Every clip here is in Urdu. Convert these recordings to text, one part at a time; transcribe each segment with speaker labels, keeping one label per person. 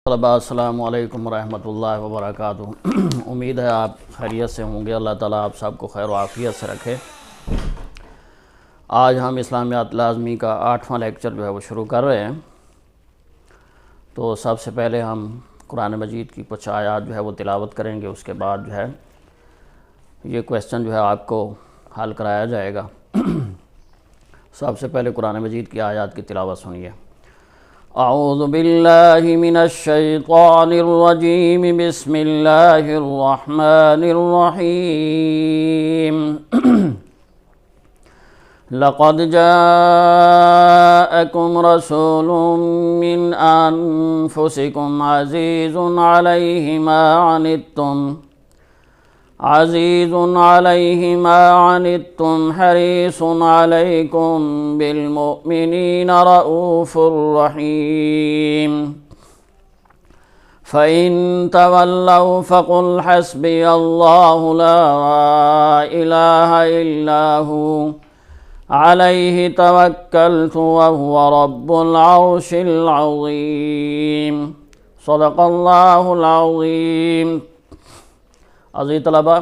Speaker 1: طلباء السلام علیکم ورحمۃ اللہ وبرکاتہ۔ امید ہے آپ خیریت سے ہوں گے۔ اللہ تعالیٰ آپ سب کو خیر و عافیت سے رکھے۔ آج ہم اسلامیات لازمی کا 8واں لیکچر جو ہے وہ شروع کر رہے ہیں۔ تو سب سے پہلے ہم قرآن مجید کی کچھ آیات جو ہے وہ تلاوت کریں گے، اس کے بعد جو ہے یہ کویسچن جو ہے آپ کو حل کرایا جائے گا۔ سب سے پہلے قرآن مجید کی آیات کی تلاوت سنیے۔ اعوذ باللہ من الشیطان الرجیم، بسم اللہ الرحمن الرحیم۔ لقد جاءکم رسول من انفسکم عزیز علیہ ما عنتم حریص علیکم بالمؤمنین رؤوف رحیم۔ فَإِن تَوَلَّوْا فَقُلْ حَسْبِيَ اللَّهُ لَا إِلَٰهَ إِلَّا هُوَ عَلَيْهِ تَوَكَّلْتُ وَهُوَ رَبُّ الْعَرْشِ الْعَظِيمِ۔ صدق اللہ العظیم۔ عزیز طلباء،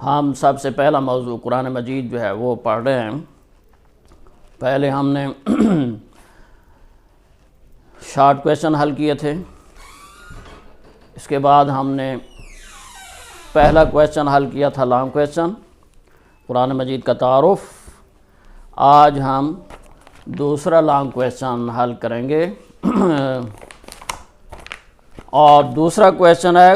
Speaker 1: ہم سب سے پہلا موضوع قرآن مجید جو ہے وہ پڑھ رہے ہیں۔ پہلے ہم نے شارٹ کویسچن حل کیے تھے، اس کے بعد ہم نے پہلا کویسچن حل کیا تھا لانگ کویسچن، قرآن مجید کا تعارف۔ آج ہم دوسرا لانگ کویسچن حل کریں گے، اور دوسرا کویسچن ہے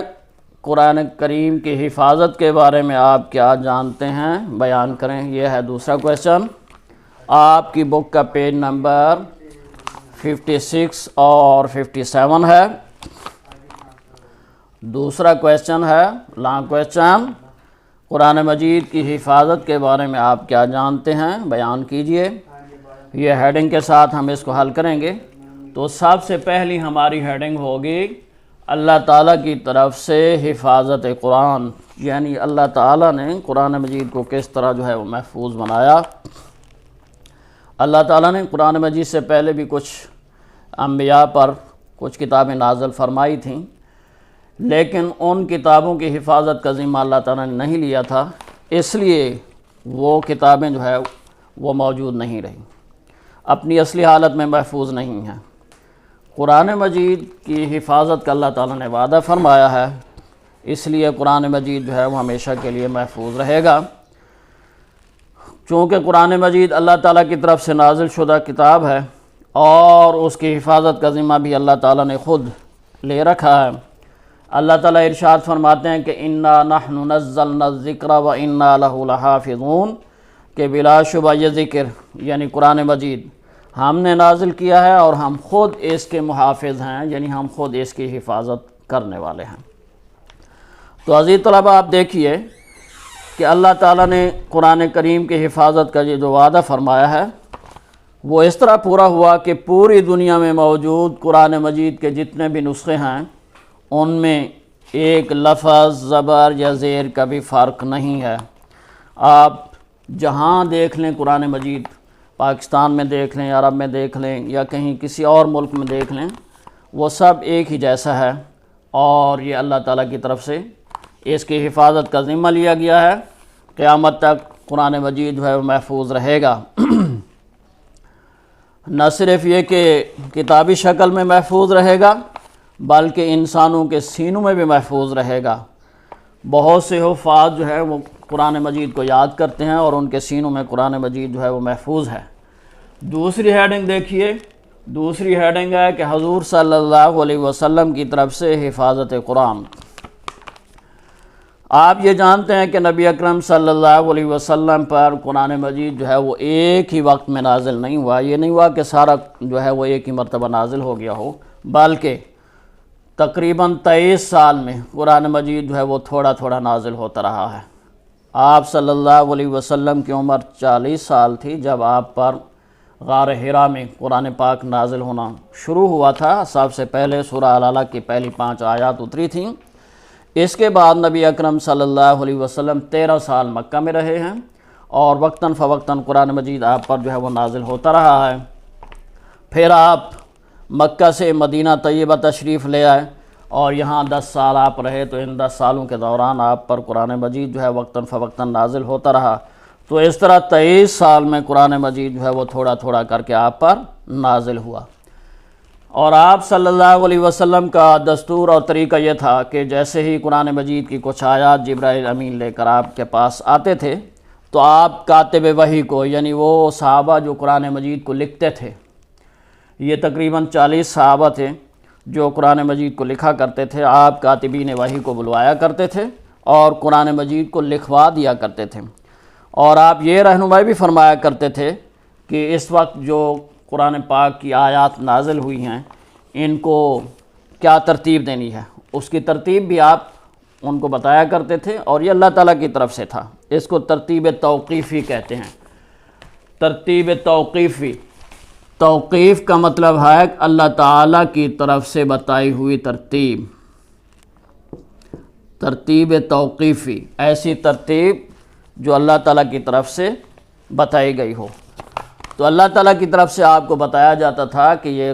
Speaker 1: قرآن کریم کی حفاظت کے بارے میں آپ کیا جانتے ہیں، بیان کریں۔ یہ ہے دوسرا کویسچن۔ آپ کی بک کا پیج نمبر 56 اور 57 ہے۔ دوسرا کویسچن ہے لانگ کویسچن، قرآن مجید کی حفاظت کے بارے میں آپ کیا جانتے ہیں، بیان کیجئے۔ یہ ہیڈنگ کے ساتھ ہم اس کو حل کریں گے۔ تو سب سے پہلی ہماری ہیڈنگ ہوگی اللہ تعالیٰ کی طرف سے حفاظت قرآن، یعنی اللہ تعالیٰ نے قرآن مجید کو کس طرح جو ہے وہ محفوظ بنایا۔ اللہ تعالیٰ نے قرآن مجید سے پہلے بھی کچھ انبیاء پر کچھ کتابیں نازل فرمائی تھیں، لیکن ان کتابوں کی حفاظت کا ذمہ اللہ تعالیٰ نے نہیں لیا تھا، اس لیے وہ کتابیں جو ہے وہ موجود نہیں رہیں، اپنی اصلی حالت میں محفوظ نہیں ہیں۔ قرآن مجید کی حفاظت کا اللہ تعالیٰ نے وعدہ فرمایا ہے، اس لیے قرآن مجید جو ہے وہ ہمیشہ کے لیے محفوظ رہے گا۔ چونکہ قرآن مجید اللہ تعالیٰ کی طرف سے نازل شدہ کتاب ہے، اور اس کی حفاظت کا ذمہ بھی اللہ تعالیٰ نے خود لے رکھا ہے۔ اللہ تعالیٰ ارشاد فرماتے ہیں کہ اِنَّا نَحْنُ نَزَّلْنَا الذِّكْرَ وَإِنَّا لَهُ لَحَافِظُونَ، کہ بلا شبہ یہ ذکر یعنی قرآن مجید ہم نے نازل کیا ہے، اور ہم خود اس کے محافظ ہیں، یعنی ہم خود اس کی حفاظت کرنے والے ہیں۔ تو عزیز طلباء، آپ دیکھیے کہ اللہ تعالیٰ نے قرآن کریم کی حفاظت کا یہ جو وعدہ فرمایا ہے وہ اس طرح پورا ہوا کہ پوری دنیا میں موجود قرآن مجید کے جتنے بھی نسخے ہیں ان میں ایک لفظ، زبر یا زیر کا بھی فرق نہیں ہے۔ آپ جہاں دیکھ لیں قرآن مجید، پاکستان میں دیکھ لیں، عرب میں دیکھ لیں، یا کہیں کسی اور ملک میں دیکھ لیں، وہ سب ایک ہی جیسا ہے، اور یہ اللہ تعالیٰ کی طرف سے اس کی حفاظت کا ذمہ لیا گیا ہے۔ قیامت تک قرآن مجید جو ہے وہ محفوظ رہے گا۔ نہ صرف یہ کہ کتابی شکل میں محفوظ رہے گا، بلکہ انسانوں کے سینوں میں بھی محفوظ رہے گا۔ بہت سے حفاظ جو ہے وہ قرآن مجید کو یاد کرتے ہیں، اور ان کے سینوں میں قرآن مجید جو ہے وہ محفوظ ہے۔ دوسری ہیڈنگ دیکھیے، دوسری ہیڈنگ ہے کہ حضور صلی اللہ علیہ وسلم کی طرف سے حفاظت قرآن۔ آپ یہ جانتے ہیں کہ نبی اکرم صلی اللہ علیہ وسلم پر قرآن مجید جو ہے وہ ایک ہی وقت میں نازل نہیں ہوا۔ یہ نہیں ہوا کہ سارا جو ہے وہ ایک ہی مرتبہ نازل ہو گیا ہو، بلکہ تقریباً 23 سال میں قرآن مجید جو ہے وہ تھوڑا تھوڑا نازل ہوتا رہا ہے۔ آپ صلی اللہ علیہ وسلم کی عمر 40 سال تھی جب آپ پر غار حرا میں قرآن پاک نازل ہونا شروع ہوا تھا۔ سب سے پہلے سورہ العلق کی پہلی 5 آیات اتری تھیں۔ اس کے بعد نبی اکرم صلی اللہ علیہ وسلم 13 سال مکہ میں رہے ہیں، اور وقتاً فوقتاً قرآن مجید آپ پر جو ہے وہ نازل ہوتا رہا ہے۔ پھر آپ مکہ سے مدینہ طیبہ تشریف لے آئے اور یہاں 10 سال آپ رہے، تو ان 10 سالوں کے دوران آپ پر قرآن مجید جو ہے وقتاً فوقتاً نازل ہوتا رہا۔ تو اس طرح 23 سال میں قرآن مجید جو ہے وہ تھوڑا تھوڑا کر کے آپ پر نازل ہوا۔ اور آپ صلی اللہ علیہ وسلم کا دستور اور طریقہ یہ تھا کہ جیسے ہی قرآن مجید کی کچھ آیات جبرائیل امین لے کر آپ کے پاس آتے تھے تو آپ کاتب وحی کو، یعنی وہ صحابہ جو قرآن مجید کو لکھتے تھے، یہ تقریباً 40 صحابہ تھے جو قرآن مجید کو لکھا کرتے تھے، آپ کاتبین وحی کو بلوایا کرتے تھے اور قرآن مجید کو لکھوا دیا کرتے تھے۔ اور آپ یہ رہنمائی بھی فرمایا کرتے تھے کہ اس وقت جو قرآن پاک کی آیات نازل ہوئی ہیں ان کو کیا ترتیب دینی ہے، اس کی ترتیب بھی آپ ان کو بتایا کرتے تھے، اور یہ اللہ تعالیٰ کی طرف سے تھا۔ اس کو ترتیب توقیفی کہتے ہیں۔ ترتیب توقیفی، توقیف کا مطلب ہے اللہ تعالیٰ کی طرف سے بتائی ہوئی ترتیب۔ ترتیب توقیفی، ایسی ترتیب جو اللہ تعالیٰ کی طرف سے بتائی گئی ہو۔ تو اللہ تعالیٰ کی طرف سے آپ کو بتایا جاتا تھا کہ یہ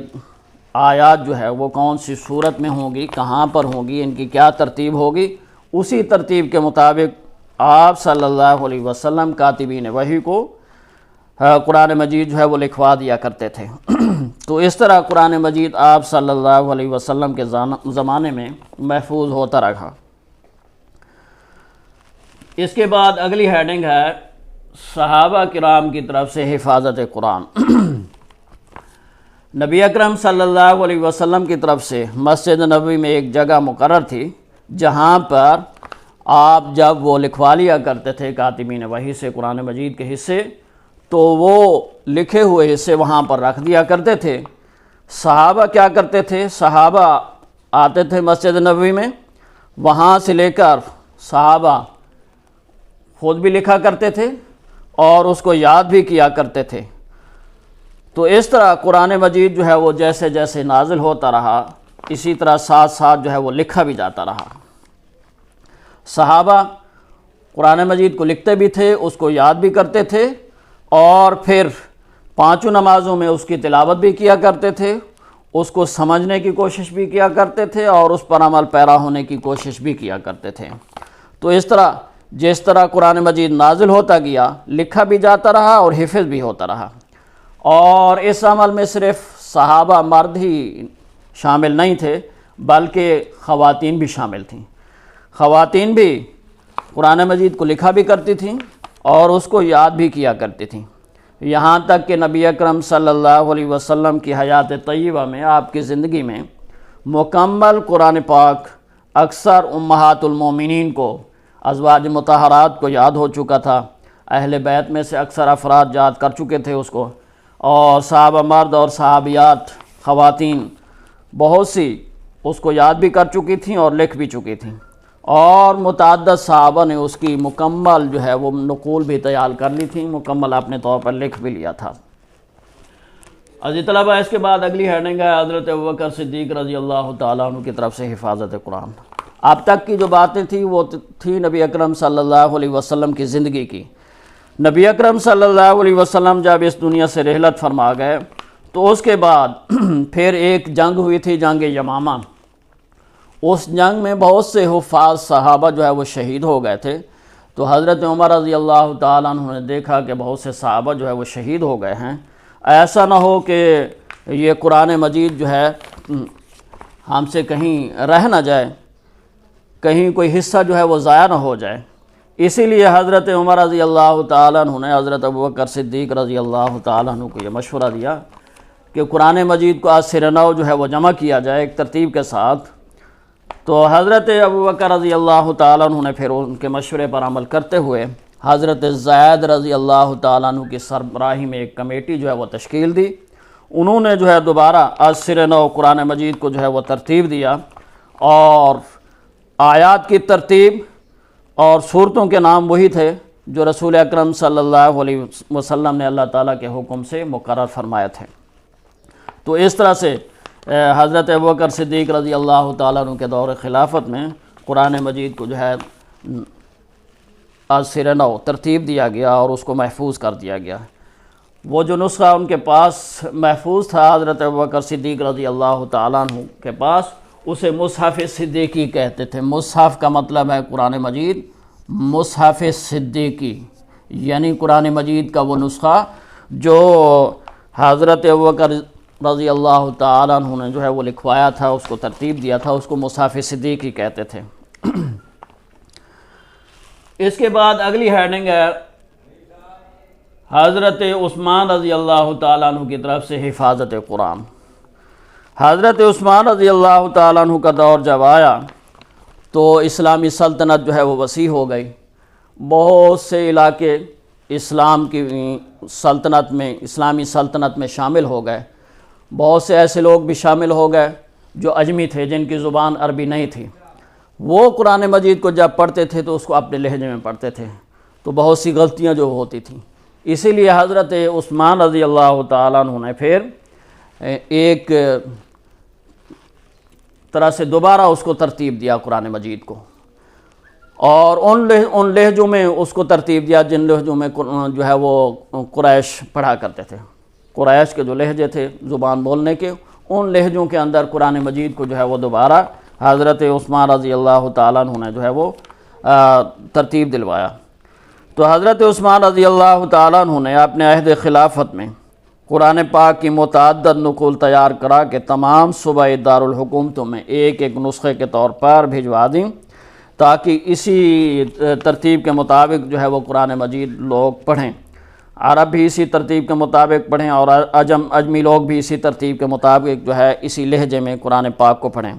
Speaker 1: آیات جو ہے وہ کون سی صورت میں ہوں گی، کہاں پر ہوں گی، ان کی کیا ترتیب ہوگی۔ اسی ترتیب کے مطابق آپ صلی اللہ علیہ وسلم کاتبین وحی کو قرآن مجید جو ہے وہ لکھوا دیا کرتے تھے۔ تو اس طرح قرآن مجید آپ صلی اللہ علیہ وسلم کے زمانے میں محفوظ ہوتا رہا۔ اس کے بعد اگلی ہیڈنگ ہے صحابہ کرام کی طرف سے حفاظت قرآن۔ نبی اکرم صلی اللہ علیہ وسلم کی طرف سے مسجد نبوی میں ایک جگہ مقرر تھی جہاں پر آپ جب وہ لکھوا لیا کرتے تھے کاتبین وحی سے قرآن مجید کے حصے، تو وہ لکھے ہوئے حصے وہاں پر رکھ دیا کرتے تھے۔ صحابہ کیا کرتے تھے؟ صحابہ آتے تھے مسجد نبوی میں، وہاں سے لے کر صحابہ خود بھی لکھا کرتے تھے اور اس کو یاد بھی کیا کرتے تھے۔ تو اس طرح قرآن مجید جو ہے وہ جیسے جیسے نازل ہوتا رہا، اسی طرح ساتھ ساتھ جو ہے وہ لکھا بھی جاتا رہا۔ صحابہ قرآن مجید کو لکھتے بھی تھے، اس کو یاد بھی کرتے تھے، اور پھر 5 نمازوں میں اس کی تلاوت بھی کیا کرتے تھے، اس کو سمجھنے کی کوشش بھی کیا کرتے تھے اور اس پر عمل پیرا ہونے کی کوشش بھی کیا کرتے تھے۔ تو اس طرح جس طرح قرآن مجید نازل ہوتا گیا، لکھا بھی جاتا رہا اور حفظ بھی ہوتا رہا۔ اور اس عمل میں صرف صحابہ مرد ہی شامل نہیں تھے بلکہ خواتین بھی شامل تھیں۔ خواتین بھی قرآن مجید کو لکھا بھی کرتی تھیں اور اس کو یاد بھی کیا کرتی تھیں، یہاں تک کہ نبی اکرم صلی اللہ علیہ وسلم کی حیات طیبہ میں، آپ کی زندگی میں مکمل قرآن پاک اکثر امہات المومنین کو، ازواج مطہرات کو یاد ہو چکا تھا۔ اہل بیت میں سے اکثر افراد یاد کر چکے تھے اس کو، اور صحابہ مرد اور صحابیات خواتین بہت سی اس کو یاد بھی کر چکی تھیں اور لکھ بھی چکی تھیں، اور متعدد صحابہ نے اس کی مکمل جو ہے وہ نقول بھی تیار کر لی تھی، مکمل اپنے طور پر لکھ بھی لیا تھا۔ عزیز طلبہ، اس کے بعد اگلی ہیڈنگ ہے حضرت ابوبکر صدیق رضی اللہ تعالیٰ عنہ کی طرف سے حفاظت قرآن۔ اب تک کی جو باتیں تھیں وہ تھی نبی اکرم صلی اللہ علیہ وسلم کی زندگی کی۔ نبی اکرم صلی اللہ علیہ وسلم جب اس دنیا سے رحلت فرما گئے تو اس کے بعد پھر ایک جنگ ہوئی تھی، جنگ یمامہ۔ اس جنگ میں بہت سے حفاظ صحابہ جو ہے وہ شہید ہو گئے تھے۔ تو حضرت عمر رضی اللہ تعالیٰ عنہ نے دیکھا کہ بہت سے صحابہ جو ہے وہ شہید ہو گئے ہیں، ایسا نہ ہو کہ یہ قرآن مجید جو ہے ہم سے کہیں رہ نہ جائے، کہیں کوئی حصہ جو ہے وہ ضائع نہ ہو جائے۔ اسی لیے حضرت عمر رضی اللہ تعالیٰ عنہ نے حضرت ابوبکر صدیق رضی اللہ تعالیٰ عنہ کو یہ مشورہ دیا کہ قرآن مجید کو از سر نو جو ہے وہ جمع کیا جائے ایک ترتیب کے ساتھ۔ تو حضرت ابوبکر رضی اللہ تعالیٰ عنہ نے پھر ان کے مشورے پر عمل کرتے ہوئے حضرت زید رضی اللہ تعالیٰ عنہ کی سربراہی میں ایک کمیٹی جو ہے وہ تشکیل دی۔ انہوں نے جو ہے دوبارہ از سر نو قرآن مجید کو جو ہے وہ ترتیب دیا، اور آیات کی ترتیب اور صورتوں کے نام وہی تھے جو رسول اکرم صلی اللہ علیہ وسلم نے اللہ تعالیٰ کے حکم سے مقرر فرمائے تھے۔ تو اس طرح سے حضرت ابوبکر صدیق رضی اللہ تعالیٰ عنہ کے دور خلافت میں قرآن مجید کو جو ہے از سر نو ترتیب دیا گیا اور اس کو محفوظ کر دیا گیا۔ وہ جو نسخہ ان کے پاس محفوظ تھا حضرت ابوبکر صدیق رضی اللہ تعالیٰ عنہ کے پاس، اسے مصحف صدیقی کہتے تھے۔ مصحف کا مطلب ہے قرآن مجید، مصحف صدیقی یعنی قرآن مجید کا وہ نسخہ جو حضرت ابوبکر رضی اللہ تعالیٰ عنہ نے جو ہے وہ لکھوایا تھا، اس کو ترتیب دیا تھا، اس کو مصحف صدیقی کہتے تھے۔ اس کے بعد اگلی ہیڈنگ ہے حضرت عثمان رضی اللہ تعالیٰ عنہ کی طرف سے حفاظت قرآن۔ حضرت عثمان رضی اللہ تعالیٰ عنہ کا دور جب آیا تو اسلامی سلطنت جو ہے وہ وسیع ہو گئی، بہت سے علاقے اسلام کی سلطنت میں، اسلامی سلطنت میں شامل ہو گئے۔ بہت سے ایسے لوگ بھی شامل ہو گئے جو اجمی تھے، جن کی زبان عربی نہیں تھی۔ وہ قرآن مجید کو جب پڑھتے تھے تو اس کو اپنے لہجے میں پڑھتے تھے، تو بہت سی غلطیاں جو ہوتی تھیں۔ اسی لیے حضرت عثمان رضی اللہ تعالیٰ عنہ نے پھر ایک طرح سے دوبارہ اس کو ترتیب دیا قرآن مجید کو، اور ان لہجوں میں اس کو ترتیب دیا جن لہجوں میں جو ہے وہ قریش پڑھا کرتے تھے۔ قریش کے جو لہجے تھے زبان بولنے کے، ان لہجوں کے اندر قرآن مجید کو جو ہے وہ دوبارہ حضرت عثمان رضی اللہ تعالیٰ عنہ نے جو ہے وہ ترتیب دلوایا۔ تو حضرت عثمان رضی اللہ تعالیٰ عنہ نے اپنے عہد خلافت میں قرآن پاک کی متعدد نقول تیار کرا کہ تمام صوبائی دارالحکومتوں میں ایک ایک نسخے کے طور پر بھجوا دیں، تاکہ اسی ترتیب کے مطابق جو ہے وہ قرآن مجید لوگ پڑھیں۔ عرب بھی اسی ترتیب کے مطابق پڑھیں اور اجمی لوگ بھی اسی ترتیب کے مطابق جو ہے اسی لہجے میں قرآن پاک کو پڑھیں۔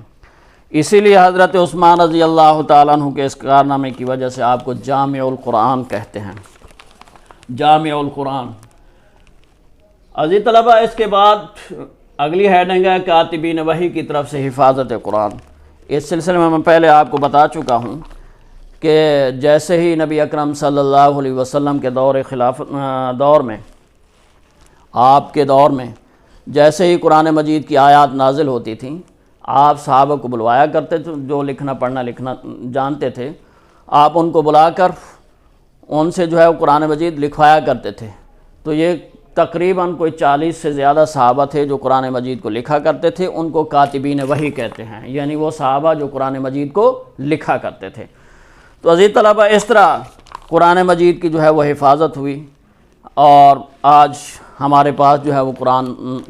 Speaker 1: اسی لیے حضرت عثمان رضی اللہ تعالیٰ عنہ کے اس کارنامے کی وجہ سے آپ کو جامع القرآن کہتے ہیں، جامع القرآن۔ عزیز طلبہ، اس کے بعد اگلی ہیڈنگ ہے کاتبین وحی کی طرف سے حفاظت قرآن۔ اس سلسلے میں پہلے آپ کو بتا چکا ہوں کہ جیسے ہی نبی اکرم صلی اللہ علیہ وسلم کے دور میں آپ کے دور میں جیسے ہی قرآن مجید کی آیات نازل ہوتی تھیں، آپ صحابہ کو بلوایا کرتے تھے، جو لکھنا پڑھنا جانتے تھے، آپ ان کو بلا کر ان سے جو ہے قرآن مجید لکھوایا کرتے تھے۔ تو یہ تقریباً کوئی 40 سے زیادہ صحابہ تھے جو قرآن مجید کو لکھا کرتے تھے، ان کو کاتبین وحی کہتے ہیں، یعنی وہ صحابہ جو قرآن مجید کو لکھا کرتے تھے۔ تو عزیز طلبہ، اس طرح قرآن مجید کی جو ہے وہ حفاظت ہوئی، اور آج ہمارے پاس جو ہے وہ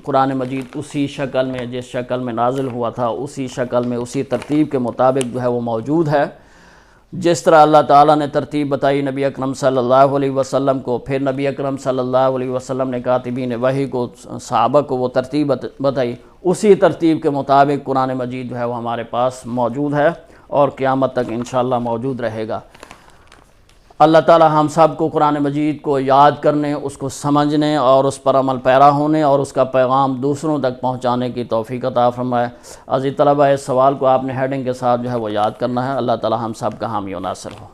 Speaker 1: قرآن مجید اسی شکل میں، جس شکل میں نازل ہوا تھا، اسی شکل میں، اسی ترتیب کے مطابق جو ہے وہ موجود ہے۔ جس طرح اللہ تعالیٰ نے ترتیب بتائی نبی اکرم صلی اللہ علیہ وسلم کو، پھر نبی اکرم صلی اللہ علیہ وسلم نے کاتبین وحی کو، صحابہ کو وہ ترتیب بتائی، اسی ترتیب کے مطابق قرآن مجید جو ہے وہ ہمارے پاس موجود ہے اور قیامت تک انشاءاللہ موجود رہے گا۔ اللہ تعالیٰ ہم سب کو قرآن مجید کو یاد کرنے، اس کو سمجھنے اور اس پر عمل پیرا ہونے اور اس کا پیغام دوسروں تک پہنچانے کی توفیق عطا فرمائے۔ عزیز طلبہ، اس سوال کو آپ نے ہیڈنگ کے ساتھ جو ہے وہ یاد کرنا ہے۔ اللہ تعالیٰ ہم سب کا حامی و ناصر ہو۔